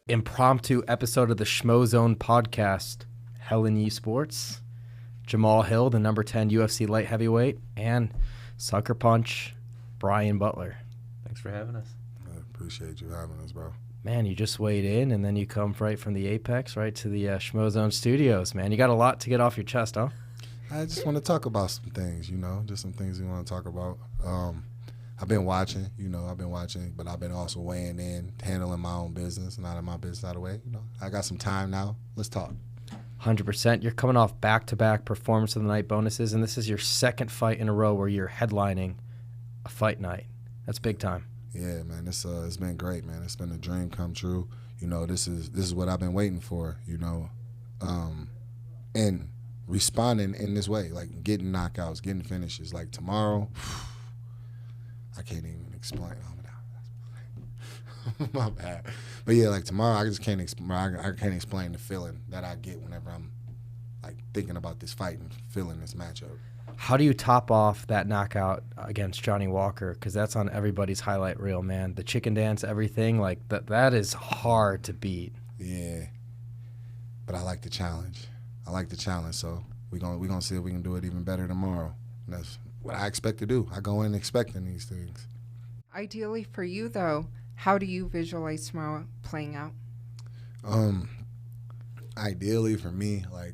Impromptu episode of the Schmozone Podcast. Helen Esports, Jamahal Hill, the number 10 UFC light heavyweight, and Sucker Punch, Brian Butler. Thanks for having us. I appreciate you having us, bro. Man, you just weighed in, and then you come right from the Apex right to the Schmozone studios, man. You got a lot to get off your chest, huh? I just want to talk about some things, just some things we want to talk about. I've been watching, but I've been also weighing in, handling my own business, not in my business out of the way. I got some time now. Let's talk. 100%. You're coming off back-to-back performance of the night bonuses, and this is your second fight in a row where you're headlining a fight night. That's big time. Yeah, man. It's been great, man. It's been a dream come true. This is what I've been waiting for. And responding in this way, like getting knockouts, getting finishes. Like tomorrow. I can't even explain. My bad. But yeah, like tomorrow, I just can't explain the feeling that I get whenever I'm like thinking about this fight and feeling this matchup. How do you top off that knockout against Johnny Walker? Because that's on everybody's highlight reel, man. The chicken dance, everything, like that is hard to beat. Yeah, but I like the challenge. So we're gonna see if we can do it even better tomorrow. And that's what I expect to do. I go in expecting these things. Ideally for you, though, how do you visualize tomorrow playing out? Ideally for me, I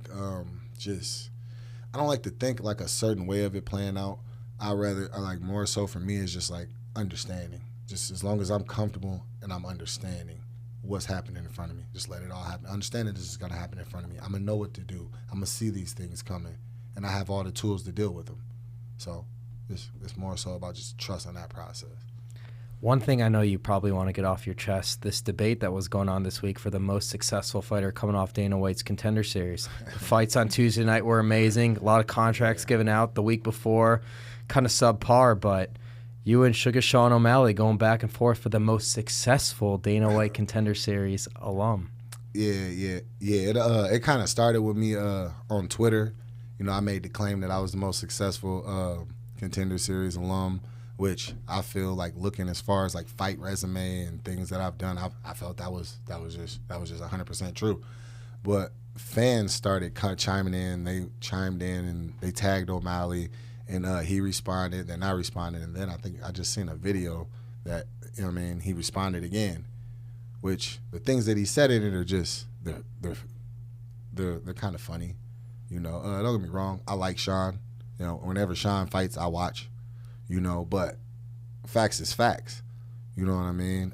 don't like to think like a certain way of it playing out. I like more so for me is just like understanding. Just as long as I'm comfortable and I'm understanding what's happening in front of me, just let it all happen. Understanding this is gonna happen in front of me. I'm gonna know what to do. I'm gonna see these things coming, and I have all the tools to deal with them. So it's more so about just trusting that process. One thing I know you probably want to get off your chest, this debate that was going on this week for the most successful fighter coming off Dana White's Contender Series. The fights on Tuesday night were amazing. A lot of contracts given out the week before, kind of subpar, but you and Sugar Sean O'Malley going back and forth for the most successful Dana White Contender Series alum. Yeah. It kind of started with me on Twitter. I made the claim that I was the most successful Contender Series alum, which I feel like looking as far as like fight resume and things that I've done, I felt that was just 100% true. But fans started chiming in. They chimed in and they tagged O'Malley, and he responded. Then I responded, and then I think I just seen a video that he responded again, which the things that he said in it are just they're kind of funny. Don't get me wrong. I like Sean. Whenever Sean fights, I watch. But facts is facts. You know what I mean?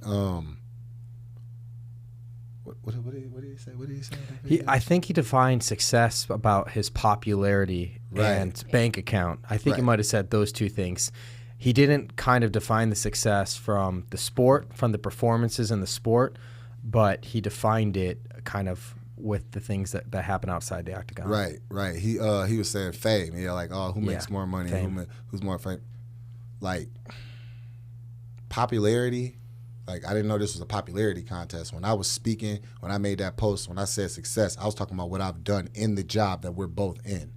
What did he say? What did he say? I think he defined success about his popularity and bank account. I think he might have said those two things. He didn't kind of define the success from the sport, from the performances in the sport, but he defined it kind of with the things that happen outside the octagon. Right. He was saying fame. Yeah, like, who makes more money? Who's more fame? Like, popularity. Like, I didn't know this was a popularity contest. When I was speaking, when I made that post, when I said success, I was talking about what I've done in the job that we're both in,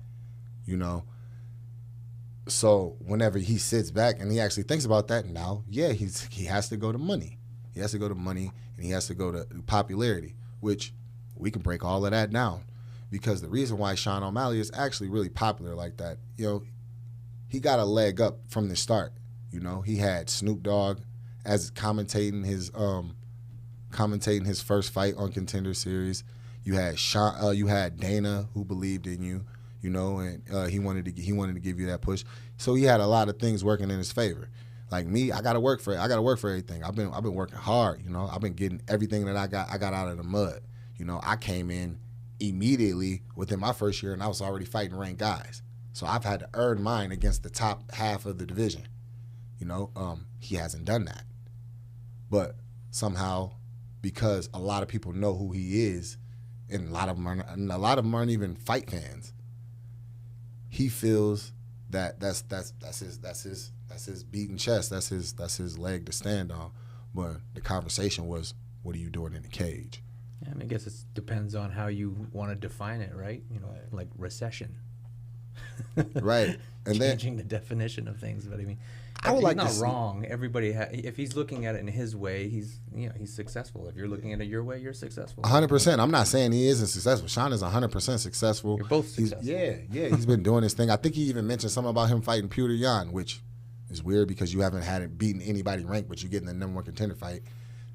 So whenever he sits back and he actually thinks about that now, yeah, he has to go to money. He has to go to money, and he has to go to popularity, which we can break all of that down, because the reason why Sean O'Malley is actually really popular like that, he got a leg up from the start. He had Snoop Dogg as commentating his first fight on Contender Series. You had you had Dana, who believed in you, and he wanted to give you that push. So he had a lot of things working in his favor. Like me, I gotta work for it. I gotta work for everything. I've been working hard. I've been getting everything that I got out of the mud. I came in immediately within my first year, and I was already fighting ranked guys. So I've had to earn mine against the top half of the division. He hasn't done that. But somehow, because a lot of people know who he is, and a lot of them aren't even fight fans, he feels that's his beating chest. That's his leg to stand on. But the conversation was, what are you doing in the cage? Yeah, I mean, I guess it depends on how you want to define it, right? You know, like recession. Right. And changing the definition of things, but I mean, I would like to not see, wrong. Everybody, if he's looking at it in his way, he's successful. If you're looking at it your way, you're successful. 100%. I'm not saying he isn't successful. Sean is 100% successful. You're both successful. He's been doing his thing. I think he even mentioned something about him fighting Petr Yan, which is weird because you haven't beaten anybody ranked, but you get in the number one contender fight.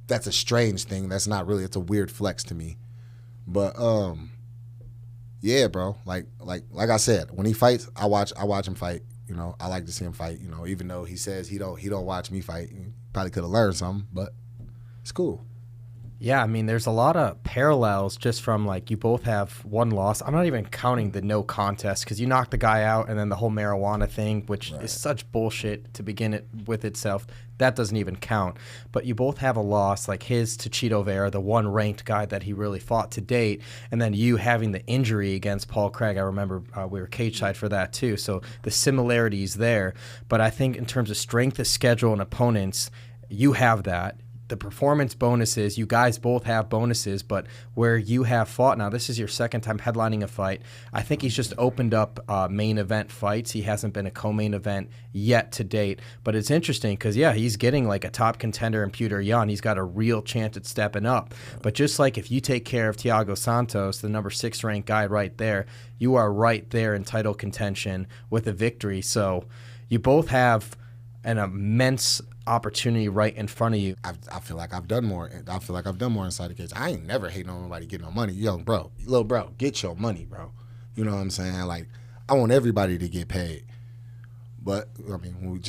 That's a strange thing. That's not really. It's a weird flex to me. But yeah, bro. Like I said, when he fights, I watch him fight. You know, I like to see him fight. You know, even though he says he don't watch me fight, he probably could have learned something, but it's cool. Yeah, I mean, there's a lot of parallels just from, like, you both have one loss. I'm not even counting the no contest because you knocked the guy out and then the whole marijuana thing, which is such bullshit to begin it with itself. That doesn't even count. But you both have a loss, like his to Cheeto Vera, the one ranked guy that he really fought to date, and then you having the injury against Paul Craig. I remember we were cage side for that too. So the similarities there. But I think in terms of strength of schedule and opponents, you have that. The performance bonuses, you guys both have bonuses, but where you have fought now, this is your second time headlining a fight. I think he's just opened up main event fights. He hasn't been a co-main event yet to date, but it's interesting because, yeah, he's getting like a top contender in Petr Yan. He's got a real chance at stepping up. But just like if you take care of Thiago Santos, the number 6 ranked guy right there, you are right there in title contention with a victory. So you both have an immense opportunity right in front of you. I feel like I've done more. I feel like I've done more inside the cage. I ain't never hating on nobody getting no money. Little bro, get your money, bro. You know what I'm saying? Like, I want everybody to get paid. But I mean,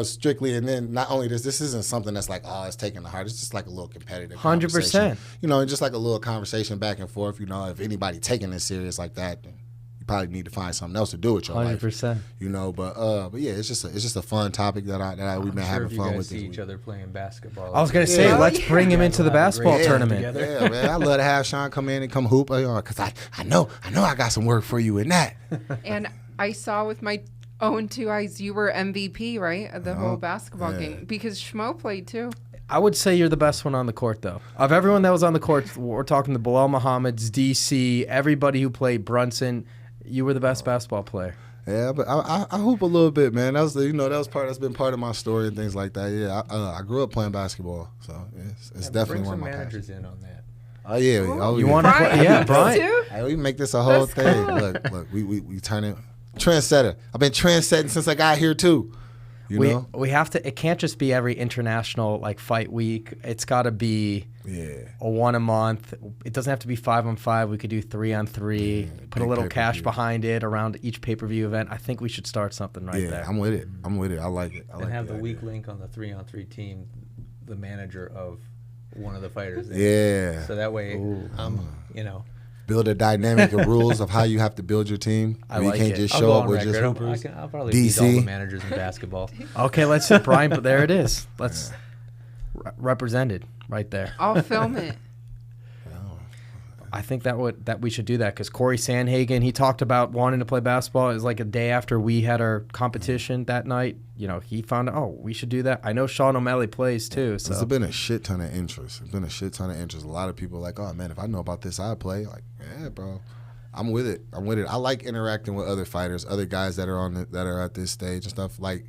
strictly, and then not only this isn't something that's like, oh, it's taking the heart. It's just like a little competitive 100%. You know, and just like a little conversation back and forth. You know, if anybody taking this serious like that, then you probably need to find something else to do with your 100%. life. You know, but yeah, it's just a fun topic that we've been having fun with. See each other playing basketball. I was gonna say, let's bring him into the basketball tournament. Yeah, man, I love to have Sean come in and come hoop because I know I got some work for you in that. And I saw with my own 2 eyes you were MVP, right, of the whole basketball game, because Schmo played too. I would say you're the best one on the court, though. Of everyone that was on the court, we're talking the Bilal Muhammad's, DC, everybody who played, Brunson. You were the best basketball player. Yeah, but I hoop a little bit, man. That's been part of my story and things like that. Yeah, I grew up playing basketball, so it's definitely one of my managers in on that. Oh yeah, you want to play? Yeah, Brian. Hey, we make this a whole thing. Cool. Look, we turn it trendsetter. I've been trendsetting since I got here too. You know? We have to. It can't just be every international like fight week. It's got to be a one a month. It doesn't have to be 5-on-5. We could do 3-on-3. Put a little cash behind it around each pay-per-view event. I think we should start something there. Yeah, I'm with it. I like it. And have the weak link on the 3-on-3 team, the manager of one of the fighters. Yeah. So that way, build a dynamic of rules of how you have to build your team. I like you can't it. just show up with just hoopers. I'll probably beat all the managers in basketball. Okay, let's see, Brian. But there it is. Let's represented right there. I'll film it. I think that we should do that because Corey Sandhagen, he talked about wanting to play basketball. It was like a day after we had our competition that night. You know, he found out, we should do that. I know Sean O'Malley plays too. So there's been a shit ton of interest. A lot of people are like, oh man, if I know about this, I'd play. Like, yeah, bro, I'm with it. I like interacting with other fighters, other guys that are at this stage and stuff. Like,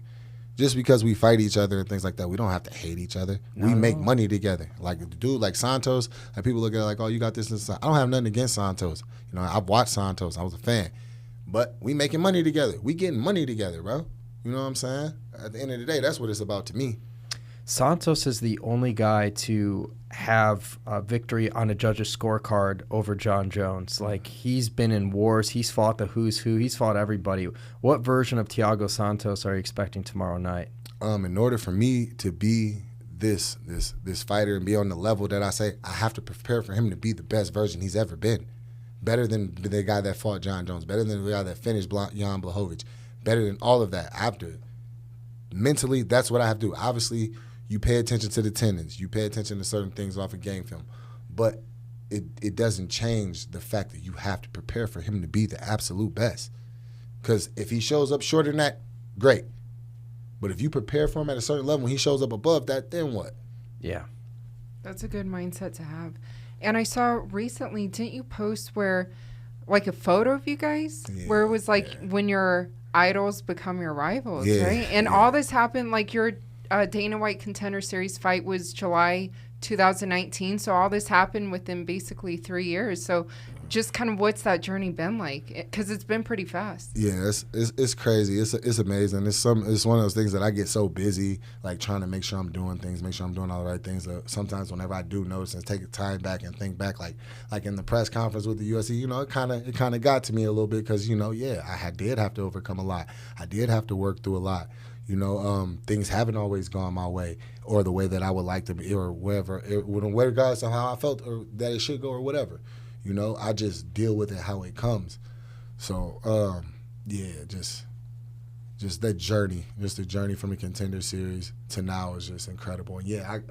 just because we fight each other and things like that, we don't have to hate each other. We make money together. Like a dude like Santos, like people look at it like, oh, you got this and this. I don't have nothing against Santos. You know, I've watched Santos. I was a fan. But we making money together. We getting money together, bro. You know what I'm saying? At the end of the day, that's what it's about to me. Santos is the only guy to have a victory on a judge's scorecard over John Jones. Like, he's been in wars. He's fought the who's who. He's fought everybody. What version of Thiago Santos are you expecting tomorrow night? In order for me to be this fighter and be on the level that I say, I have to prepare for him to be the best version he's ever been. Better than the guy that fought John Jones. Better than the guy that finished Jan Blachowicz. Better than all of that. I have to. Mentally, that's what I have to do. Obviously, you pay attention to the tendons. You pay attention to certain things off of game film. But it doesn't change the fact that you have to prepare for him to be the absolute best. Because if he shows up shorter than that, great. But if you prepare for him at a certain level, when he shows up above that, then what? Yeah. That's a good mindset to have. And I saw recently, didn't you post where, like a photo of you guys, where it was like when your idols become your rivals, right? And all this happened, like your Dana White Contender Series fight was July 2019. So all this happened within basically 3 years. So just kind of what's that journey been like? Because it's been pretty fast. Yeah, it's crazy. It's amazing. It's one of those things that I get so busy, like trying to make sure I'm doing things, make sure I'm doing all the right things. Sometimes whenever I do notice and take time back and think back, like in the press conference with the UFC, you know, it kind of got to me a little bit because, you know, I did have to overcome a lot. I did have to work through a lot. You know, things haven't always gone my way or the way that I would like to be or whatever, regardless of how I felt or that it should go or whatever. You know, I just deal with it how it comes. So, just that journey, just the journey from the Contender Series to now is just incredible. And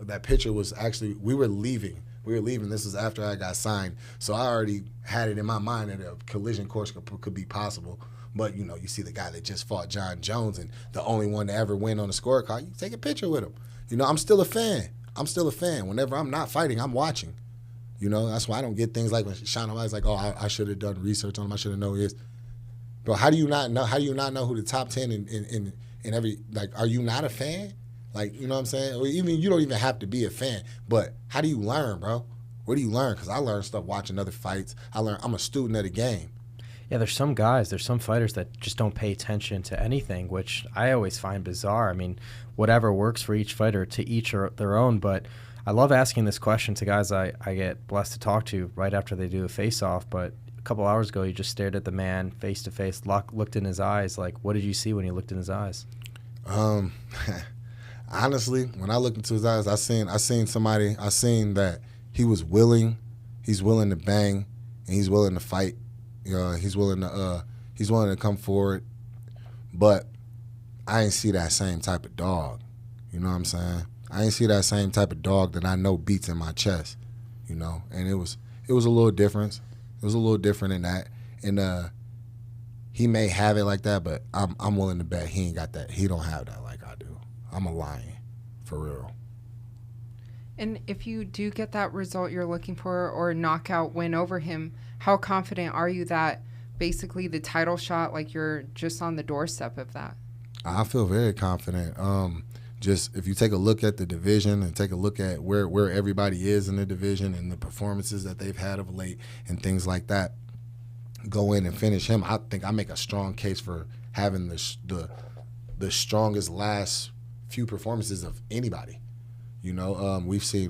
that picture was actually, we were leaving. This was after I got signed. So I already had it in my mind that a collision course could be possible. But, you know, you see the guy that just fought John Jones and the only one to ever win on the scorecard, you take a picture with him. You know, I'm still a fan. Whenever I'm not fighting, I'm watching. You know, that's why I don't get things like when Sean O'Malley's like, oh, I should have done research on him. I should have known this. Bro, how do you not know who the top 10 in every, like, are you not a fan? Like, you know what I'm saying? Or even, you don't even have to be a fan. But how do you learn, bro? Where do you learn? Because I learn stuff watching other fights. I'm a student of the game. Yeah, there's some fighters that just don't pay attention to anything, which I always find bizarre. I mean, whatever works for each fighter, to each their own, but I love asking this question to guys I get blessed to talk to right after they do a face-off, but a couple hours ago you just stared at the man face-to-face, looked in his eyes. Like, what did you see when you looked in his eyes? Honestly, when I looked into his eyes, I seen that he was willing, he's willing to bang, and he's willing to fight. He's willing to come forward, but I ain't see that same type of dog. You know what I'm saying? I ain't see that same type of dog that I know beats in my chest. You know, and it was a little different. It was a little different in that, and he may have it like that, but I'm willing to bet he ain't got that. He don't have that like I do. I'm a lion, for real. And if you do get that result you're looking for or knockout win over him, how confident are you that basically the title shot, like you're just on the doorstep of that? I feel very confident. Just if you take a look at the division and take a look at where everybody is in the division and the performances that they've had of late and things like that, go in and finish him. I think I make a strong case for having the strongest last few performances of anybody. You know, we've seen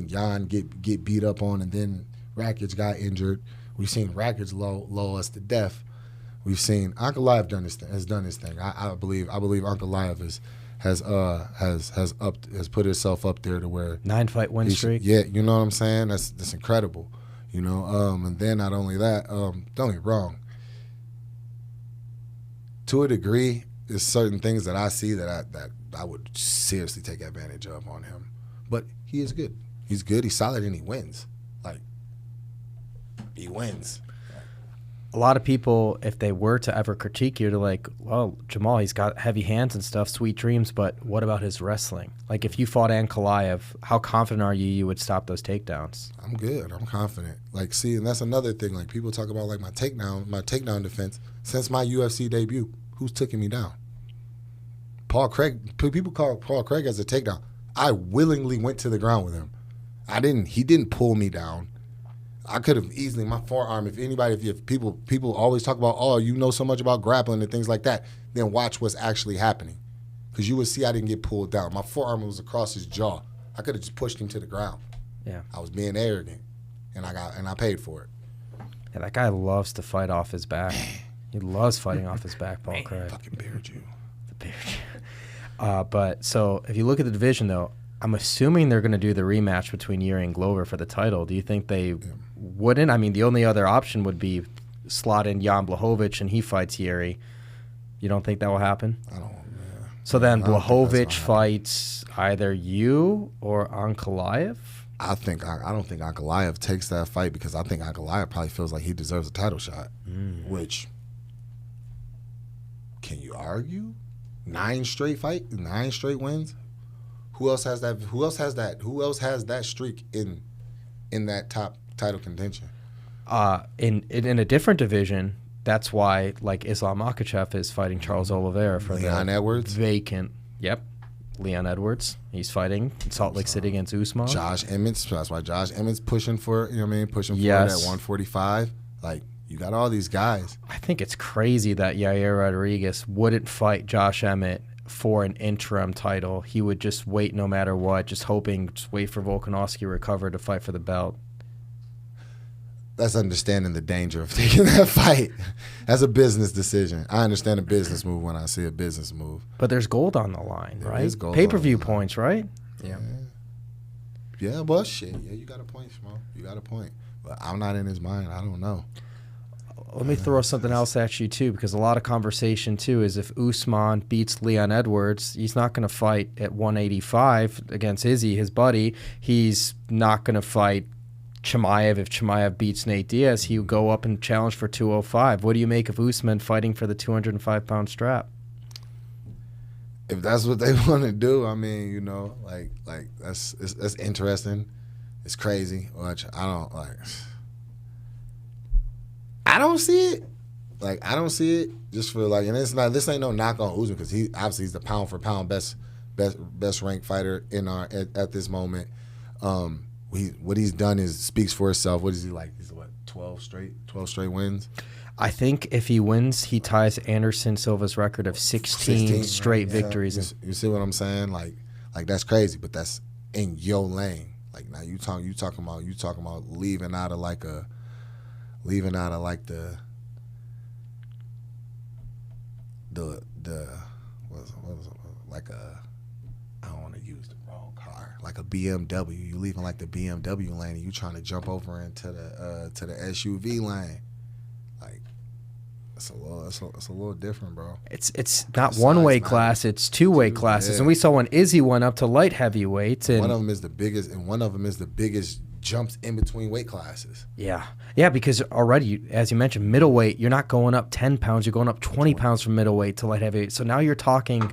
Jan get beat up on, and then Rakic got injured. We've seen Rakic lull us to death. We've seen Ankalaev has done his thing. I believe Ankalaev has put himself up there to where 9-fight win streak. Yeah, you know what I'm saying? That's incredible. You know, and then not only that, don't get me wrong. To a degree, there's certain things that I see that I would seriously take advantage of on him. But he is good. He's good. He's solid, and he wins. Like, he wins. A lot of people, if they were to ever critique you, they're like, well, Jamahal, he's got heavy hands and stuff, sweet dreams, but what about his wrestling? Like, if you fought Ankalaev, how confident are you would stop those takedowns? I'm good. I'm confident. Like, see, and that's another thing. Like, people talk about, like, my takedown defense. Since my UFC debut, who's taking me down? Paul Craig. People call Paul Craig as a takedown. I willingly went to the ground with him. He didn't pull me down. I could have easily, my forearm, if people always talk about, oh, you know so much about grappling and things like that, then watch what's actually happening. Because you would see I didn't get pulled down. My forearm was across his jaw. I could have just pushed him to the ground. Yeah. I was being arrogant, and I paid for it. Yeah, that guy loves to fight off his back. He loves fighting off his back, Paul Craig. Fucking beard you. The beard. But so if you look at the division, though, I'm assuming they're going to do the rematch between Yuri and Glover for the title. Do you think they wouldn't? I mean, the only other option would be slot in Jan Blachowicz and he fights Yuri. You don't think that will happen? I don't. Yeah. So then Blachowicz fights either you or Ankalaev? I don't think Ankalaev takes that fight because I think Ankalaev probably feels like he deserves a title shot, which can you argue? 9 straight wins. Who else has that? Who else has that streak in that top title contention? In a different division, that's why like Islam Makhachev is fighting Charles Oliveira for Leon Edwards vacant. Yep, Leon Edwards. He's fighting in Salt Lake City against Usman. Josh Emmett. That's why Josh Emmett's pushing for pushing for it at 145. Like you got all these guys. I think it's crazy that Yair Rodriguez wouldn't fight Josh Emmett for an interim title. He would just wait no matter what, just wait for Volkanovski to recover to fight for the belt. That's understanding the danger of taking that fight. That's a business decision. I understand a business move when I see a business move. But there's gold on the line, right? Pay-per-view points, right? Yeah. Yeah, well, shit. Yeah, you got a point, Schmo. You got a point. But I'm not in his mind. I don't know. Let me throw something else at you, too, because a lot of conversation, too, is if Usman beats Leon Edwards, he's not going to fight at 185 against Izzy, his buddy. He's not going to fight Chimaev. If Chimaev beats Nate Diaz, he would go up and challenge for 205. What do you make of Usman fighting for the 205-pound strap? If that's what they want to do, I mean, like that's interesting. It's crazy. Which I don't see it. Like I don't see it. Just for like, and this ain't no knock on Usman because he's the pound for pound best ranked fighter in at this moment. What he's done speaks for itself. What is he like? He's 12 straight wins. I think if he wins, he ties Anderson Silva's record of 16 straight victories. You see what I'm saying? Like that's crazy, but that's in your lane. Like now you talking about leaving out of I don't want to use the wrong car, like a BMW. You leaving like the BMW lane and you trying to jump over into the SUV lane. Like it's a little different, bro. It's not one weight class, it's two weight classes. And we saw when Izzy went up to light heavyweight, and one of them is the biggest jumps in between weight classes. Yeah, because already, as you mentioned, middleweight, you're not going up 10 pounds, you're going up 20 pounds from middleweight to light heavyweight. So now you're talking,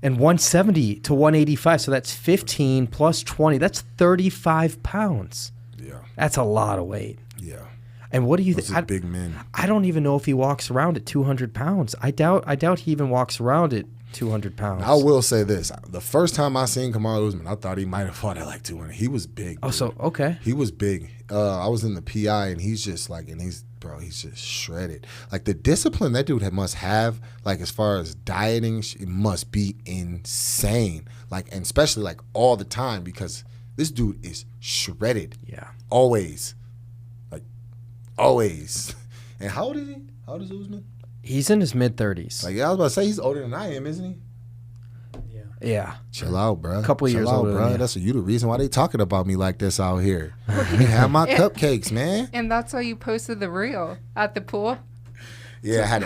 and 170 to 185, so that's 15 plus 20, that's 35 pounds. Yeah. That's a lot of weight. Yeah. And what do you think? Big men. I don't even know if he walks around at 200 pounds. I doubt he even walks around at 200 pounds. I will say this. The first time I seen Kamaru Usman, I thought he might have fought at like 200. He was big. Oh, so, okay. He was big. I was in the PI, and he's just like, he's just shredded. Like, the discipline that dude must have, like, as far as dieting, it must be insane. Like, and especially, like, all the time, because this dude is shredded. Yeah. Always. Like, always. And how old is he? How old is Usman? He's in his mid-30s. Like, I was about to say, he's older than I am, isn't he? Yeah. Chill out, bro. A couple of years older, bro. That's the reason why they talking about me like this out here. Let me have my cupcakes, man. And that's why you posted the reel at the pool. Yeah, had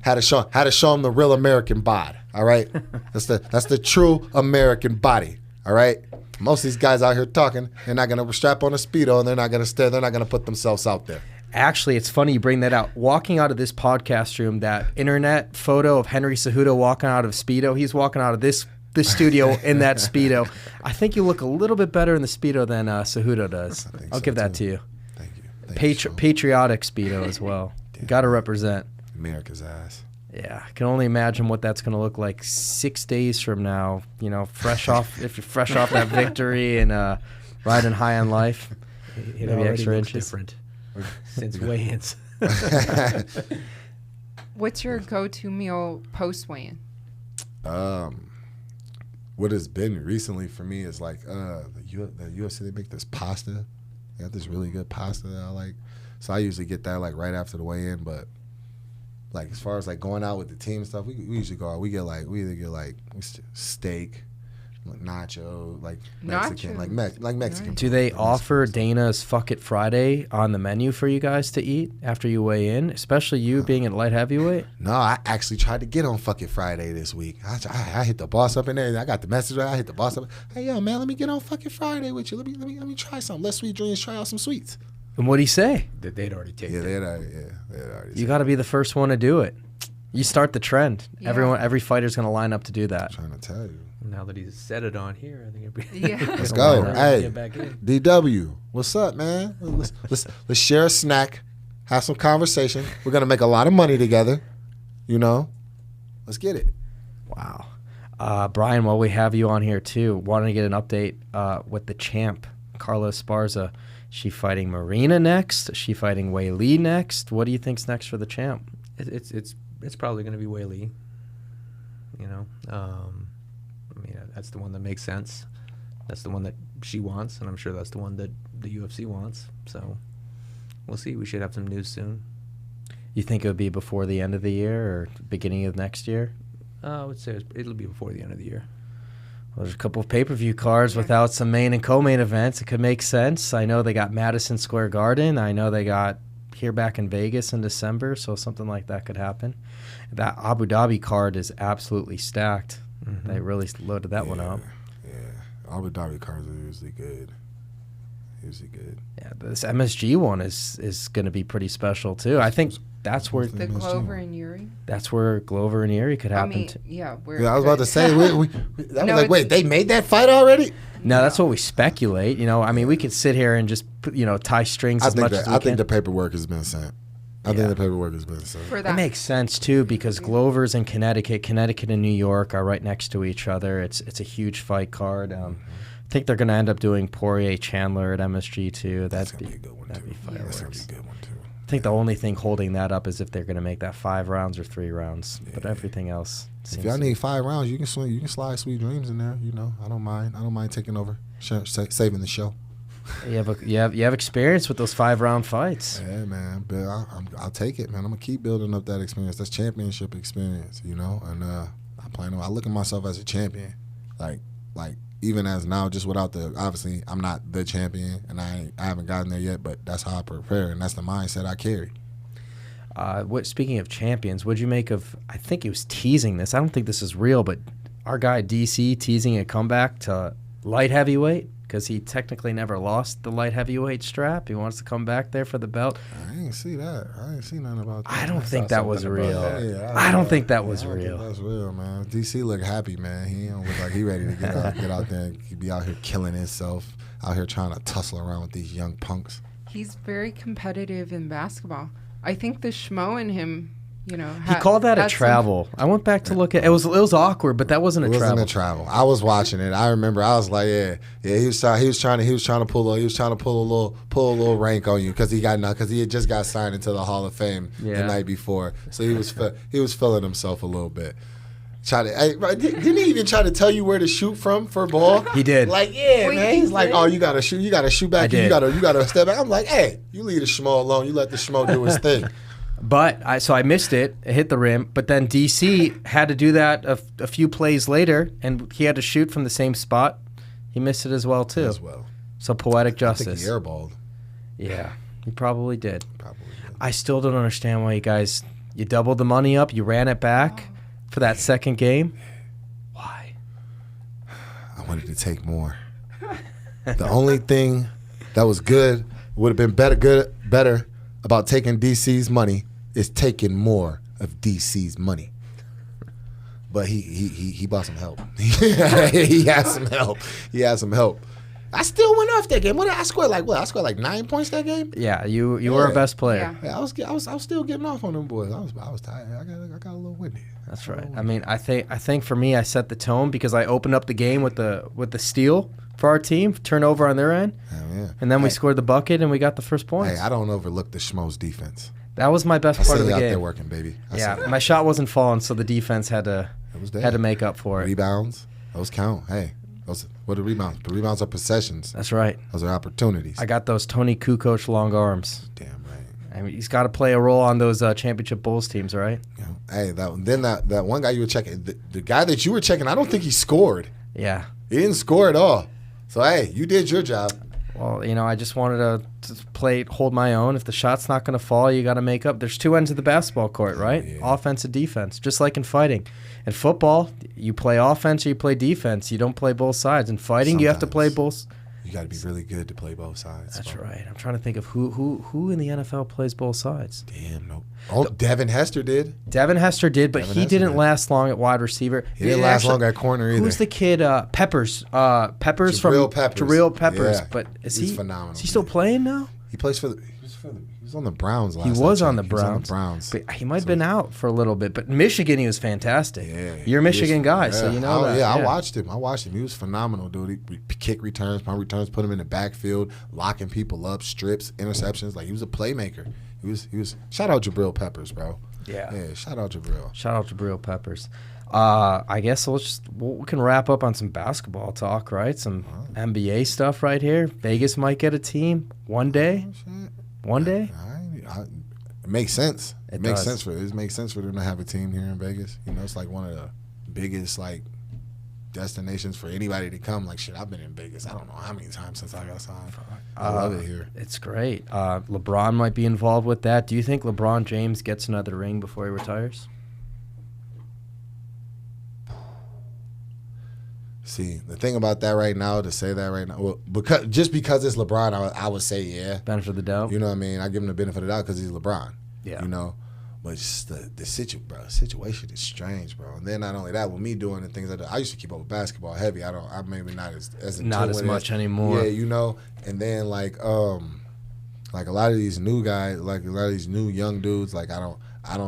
to show them the real American body. All right, that's the true American body. All right. Most of these guys out here talking, they're not gonna strap on a Speedo and they're not gonna put themselves out there. Actually, it's funny you bring that out. Walking out of this podcast room, that internet photo of Henry Cejudo walking out of Speedo, he's walking out of this studio in that Speedo. I think you look a little bit better in the Speedo than Cejudo does. I'll give that to you. Thank you. Patriotic Speedo as well. You got to represent. America's ass. Yeah, I can only imagine what that's going to look like 6 days from now. You know, if you're fresh off that victory and riding high on life. It already looks different since weigh-ins. What's your go-to meal post-weigh-in? What has been recently for me is like the UFC, they make this pasta. They got this really good pasta that I like. So I usually get that like right after the weigh-in. But like as far as like going out with the team and stuff, we usually go out. We either get steak, like nacho, like Mexican, like Mexican. Do they offer Dana's Fuck It Friday on the menu for you guys to eat after you weigh in, especially you being at light heavyweight? No, I actually tried to get on Fuck It Friday this week. I hit the boss up in there. I got the message. I hit the boss up. Hey, yo, man, let me get on Fuck It Friday with you. Let me try something. Let Sweet Dreams try out some sweets. And what'd he say? That they'd already taken. Yeah, they'd already. You got to be the first one to do it. You start the trend. Yeah. Every fighter's going to line up to do that. I'm trying to tell you. Now that he's said it on here, I think it'd be Yeah. Let's go. Hey, get back in. DW, what's up, man? Let's share a snack, have some conversation. We're gonna make a lot of money together. You know, let's get it. Wow. Brian, while we have you on here too, wanted to get an update with the champ, Carla Esparza. She fighting Marina next? Is she fighting Weili next? What do you think's next for the champ? It's probably going to be Weili. You know, I mean, that's the one that makes sense. That's the one that she wants, and I'm sure that's the one that the UFC wants. So we'll see. We should have some news soon. You think it would be before the end of the year or beginning of next year? I would say it'll be before the end of the year. Well, there's a couple of pay-per-view cards without some main and co-main events. It could make sense. I know they got Madison Square Garden. I know they got here back in Vegas in December, so something like that could happen. That Abu Dhabi card is absolutely stacked. Mm-hmm. They really loaded that one up. Yeah, Abu Dhabi cards are usually good. Yeah, this MSG one is going to be pretty special too. I think that's where The Glover and Yuri. That's where Glover and Yuri could happen. I was about to say. Wait, they made that fight already? No, that's what we speculate. You know, I mean, we could sit here and just tie strings as much as we can. I think the paperwork has been sent. I think the paperwork has been sent. That makes sense too, because Glover's in Connecticut and New York are right next to each other. It's a huge fight card. I think they're going to end up doing Poirier Chandler at MSG too. That's going to be a good one too. Fireworks. That's going to be a good one too. I think the only thing holding that up is if they're going to make that 5 rounds or 3 rounds. Yeah. But everything else. If y'all need 5 rounds, you can slide Sweet Dreams in there. You know, I don't mind taking over, saving the show. You have experience with those 5-round fights. Yeah, man. But I'll take it, man. I'm gonna keep building up that experience. That's championship experience, you know. And I look at myself as a champion, like even as now, just without obviously I'm not the champion, and I haven't gotten there yet. But that's how I prepare, and that's the mindset I carry. Speaking of champions, what'd you make of? I think he was teasing this. I don't think this is real, but our guy DC teasing a comeback to light heavyweight. Because he technically never lost the light heavyweight strap. He wants to come back there for the belt. I didn't see that. I didn't see nothing about that. I don't think that was real. I don't think that was real. That's real, man. DC look happy, man. He don't look like he ready to get out there and be out here killing himself, out here trying to tussle around with these young punks. He's very competitive in basketball. I think the Schmo in him, he called that a travel. I went back to look at it. It was awkward, but that wasn't a travel. It wasn't a travel. I was watching it. I remember. I was like, yeah. He was trying to pull a little rank on you because he had just got signed into the Hall of Fame the night before. So he was feeling himself a little bit. Didn't he even try to tell you where to shoot from for a ball? He did. Like, man. He's like, oh, you gotta shoot back. You gotta step back. I'm like, hey, you leave the Schmo alone. You let the Schmo do his thing. But I missed it. It hit the rim. But then DC had to do that a few plays later, and he had to shoot from the same spot. He missed it as well too. So poetic justice. I think he airballed. Yeah, he probably did. I still don't understand why you doubled the money up. You ran it back for that second game. Why? I wanted to take more. The only thing that was good would have been better about taking DC's money is taking more of DC's money. But he bought some help. He had some help. I still went off that game. I scored like 9 points that game. Yeah, you were our best player. Yeah, I was still getting off on them boys. I was tired. I got a little windy. That's right. I mean, I think for me, I set the tone because I opened up the game with the steal for our team, turnover on their end, and then we scored the bucket and we got the first points. Hey, I don't overlook the Schmo's defense. That was my best part of the game. Out there working, baby. My shot wasn't falling, so the defense had to make up for it. Rebounds, those count. Hey, what are rebounds? The rebounds are possessions. That's right. Those are opportunities. I got those Tony Kukoc long arms. Damn right. I mean, he's got to play a role on those championship Bulls teams, right? Yeah. Hey, that one guy you were checking, the guy that you were checking, I don't think he scored. Yeah. He didn't score at all. So, hey, you did your job. Well, I just wanted to hold my own. If the shot's not going to fall, you got to make up. There's 2 ends of the basketball court, right? Yeah. Offense and defense, just like in fighting. In football, you play offense or you play defense. You don't play both sides. In fighting, you have to play both. You got to be really good to play both sides. That's right. I'm trying to think of who in the NFL plays both sides. Damn, no. Oh, Devin Hester did. Devin Hester did, but he didn't last long at wide receiver. He didn't last long at corner either. Who's the kid? Peppers. Peppers Jabril from Peppers. Jabril Peppers. Yeah. But He's phenomenal. Is he still playing now? He plays for the. He was on the Browns last. He was on the Browns. But he might have been out for a little bit. But Michigan, he was fantastic. Yeah, You're a Michigan guy, so you know that. Yeah, I watched him. He was phenomenal, dude. He kick returns, punt returns, put him in the backfield, locking people up, strips, interceptions. Like, he was a playmaker. He was. Shout out Jabril Peppers, bro. Yeah. Shout out Jabril. Shout out Jabril Peppers. I guess we can wrap up on some basketball talk, right? Some NBA stuff right here. Vegas might get a team one day. One day. It makes sense. It makes sense for them to have a team here in Vegas. You know, it's like one of the biggest like destinations for anybody to come. Like, shit, I've been in Vegas. I don't know how many times since I got signed. I love it here. It's great. LeBron might be involved with that. Do you think LeBron James gets another ring before he retires? See, the thing about that right now, to say that right now, well, because it's LeBron, I would say yeah. Benefit of the doubt. You know what I mean? I give him the benefit of the doubt because he's LeBron. Yeah. You know, but just the situation is strange, bro. And then not only that, with me doing the things I used to keep up with basketball heavy. I'm maybe not as not as much anymore. Yeah, you know. And then like a lot of these new guys, like a lot of these new young dudes, like I don't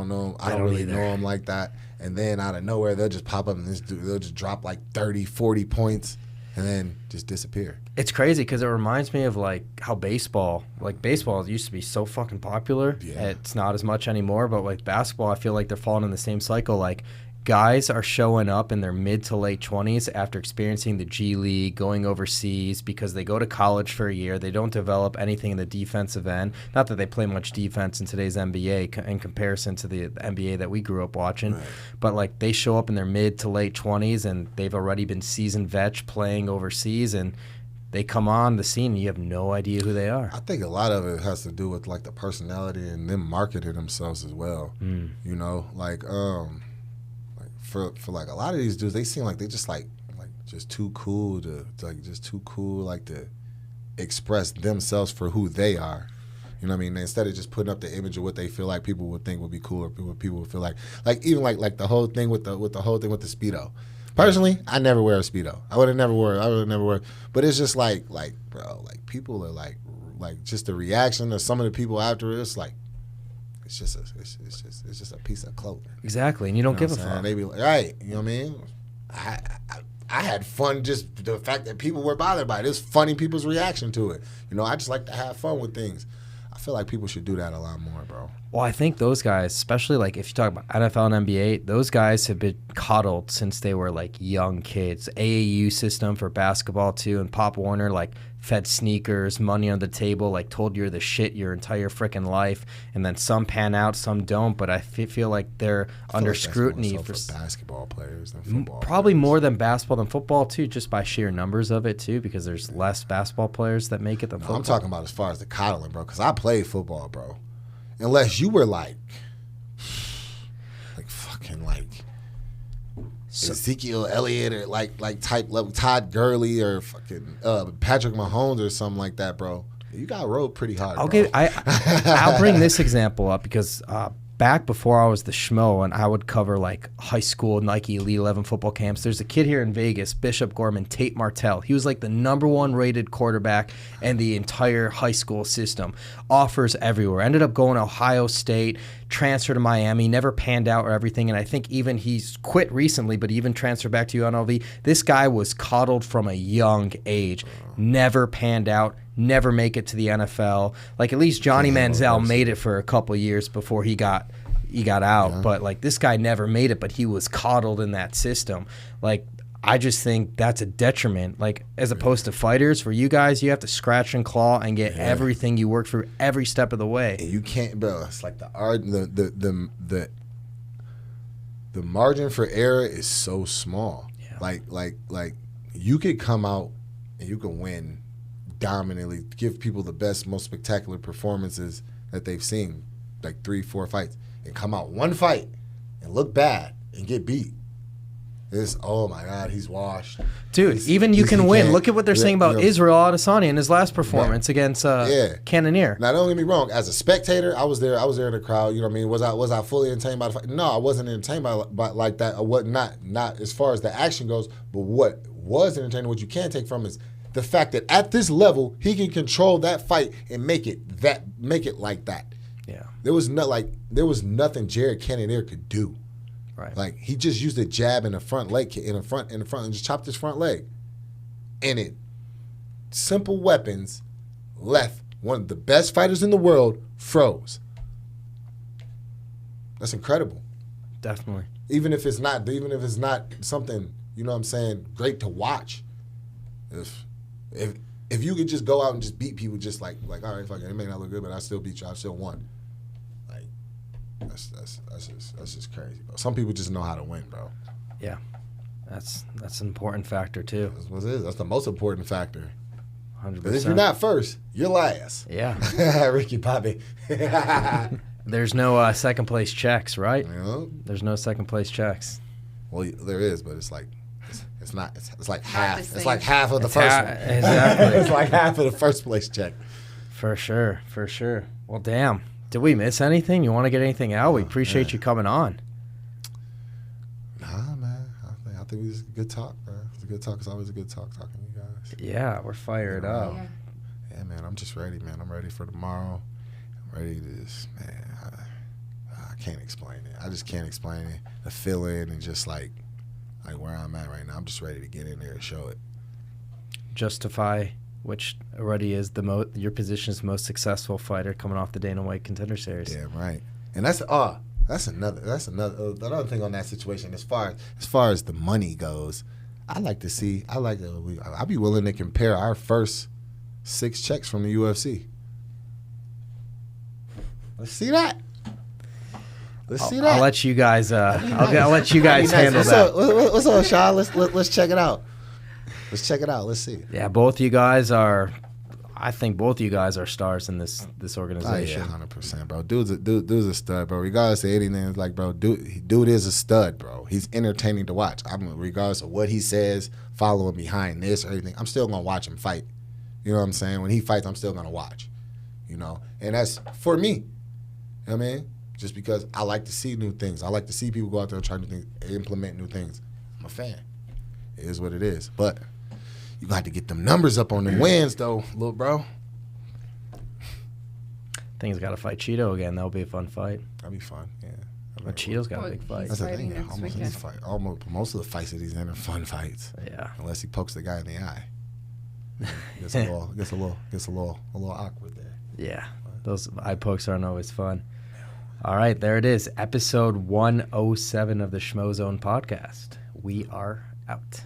know, I don't really know them like that. And then out of nowhere, they'll just pop up and they'll just drop like 30, 40 points and then just disappear. It's crazy because it reminds me of like how baseball used to be so fucking popular. Yeah. It's not as much anymore, but like basketball, I feel like they're falling in the same cycle. Like guys are showing up in their mid to late 20s after experiencing the G League, going overseas because they go to college for a year. They don't develop anything in the defensive end. Not that they play much defense in today's NBA in comparison to the NBA that we grew up watching. Right. But like they show up in their mid to late 20s and they've already been seasoned vets playing overseas, and they come on the scene and you have no idea who they are. I think a lot of it has to do with like the personality and them marketing themselves as well. You know, like for like a lot of these dudes, they seem like they just like just too cool to express themselves for who they are. You know what I mean? Instead of just putting up the image of what they feel like people would think would be cool, or what people would feel like even like the whole thing with the Speedo. Personally, I never wear a Speedo. I would never wear. But it's just like bro, like people are like just the reaction of some of the people after it. It's like it's just a piece of clothing. Exactly, and you don't give a fuck. They be like, right, you know what I mean? I had fun just the fact that people were bothered by it. It's funny people's reaction to it. You know, I just like to have fun with things. I feel like people should do that a lot more, bro. Well, I think those guys, especially like if you talk about NFL and NBA, those guys have been coddled since they were like young kids. AAU system for basketball too, and Pop Warner like fed sneakers, money on the table, like told you're the shit your entire freaking life, and then some pan out, some don't. But I feel like they're under scrutiny for basketball players than football. Probably more than basketball than football too, just by sheer numbers of it too, because there's less basketball players that make it than football. I'm talking about as far as the coddling, bro, because I played football, bro. Unless you were like fucking like Ezekiel Elliott or like type level Todd Gurley or fucking Patrick Mahomes or something like that, bro. You got rode pretty hard. I'll bring this example up because back before I was the Schmo and I would cover like high school Nike Elite 11 football camps, there's a kid here in Vegas, Bishop Gorman, Tate Martell. He was like the #1 rated quarterback in the entire high school system. Offers everywhere. Ended up going to Ohio State, transferred to Miami, never panned out or everything. And I think even he's quit recently, but even transferred back to UNLV. This guy was coddled from a young age. Never panned out. Never make it to the NFL. Like at least Johnny Manziel made it for a couple years before he got out. Yeah. But like this guy never made it, but he was coddled in that system. Like I just think that's a detriment. Like as opposed to fighters, for you guys, you have to scratch and claw and get everything you work for every step of the way. And you can't, bro. It's like the margin for error is so small. Yeah. Like you could come out and you can win dominantly, give people the best, most spectacular performances that they've seen, like 3-4 fights, and come out one fight and look bad and get beat. It's, oh my God, he's washed. Dude, even you can win. Look at what they're saying about Israel Adesanya in his last performance against Cannonier. Now, don't get me wrong. As a spectator, I was there in the crowd. You know what I mean? Was I fully entertained by the fight? No, I wasn't entertained by like that. I was not as far as the action goes. But what was entertaining, what you can take from is the fact that at this level, he can control that fight and make it like that. Yeah. There was nothing Jared Cannonier could do. Right. Like, he just used a jab in the front leg, in the front, and just chopped his front leg. And it, simple weapons, left one of the best fighters in the world froze. That's incredible. Definitely. Even if it's not something, you know what I'm saying, great to watch. If you could just go out and just beat people, just like all right, fuck it, it may not look good, but I still beat you, I still won. Like, that's just crazy, bro. Some people just know how to win, bro. Yeah, that's an important factor too. That's what it is. That's the most important factor. 100%. But if you're not first, you're last. Yeah. Ricky Bobby. There's no second place checks, right? You know? There's no second place checks. Well, there is, but it's like it's not. It's like half. It's same. like half of the first one. Exactly. It's like half of the first place check. For sure. Well, damn. Did we miss anything? You want to get anything out? We appreciate you coming on. Nah, man. I think it was a good talk, bro. It's a good talk. It's always a good talk talking to you guys. Yeah, we're fired up. Yeah, man. I'm just ready, man. I'm ready for tomorrow. I'm ready to just, man. I can't explain it. I just can't explain it. The feeling and just like where I'm at right now. I'm just ready to get in there and show it. Justify, which already is your position's most successful fighter coming off the Dana White Contender Series. Damn right. And that's another thing on that situation. As far as the money goes, I'd be willing to compare our first 6 checks from the UFC. Let's see that. I'll let you guys. I'll let you guys handle that. What's up, Sean? Let's check it out. Let's see. Yeah, both you guys are. I think both you guys are stars in this organization. Oh, yeah, 100%, bro. Dude's a stud, bro. Regardless of anything, it's like, bro, dude is a stud, bro. He's entertaining to watch. Regardless of what he says, following behind this or anything, I'm still gonna watch him fight. You know what I'm saying? When he fights, I'm still gonna watch. You know, and that's for me. You know what I mean? Just because I like to see new things. I like to see people go out there and try new things, implement new things. I'm a fan. It is what it is. But you got to get them numbers up on the wins, though, little bro. Thing's got to fight Cheeto again. That'll be a fun fight. That'll be fun, yeah. But Cheeto's got a big fight. That's the thing. Most of the fights that he's in are fun fights. Yeah. Unless he pokes the guy in the eye. Gets a little awkward there. Yeah. Those eye pokes aren't always fun. All right, there it is. Episode 107 of the Schmozone Podcast. We are out.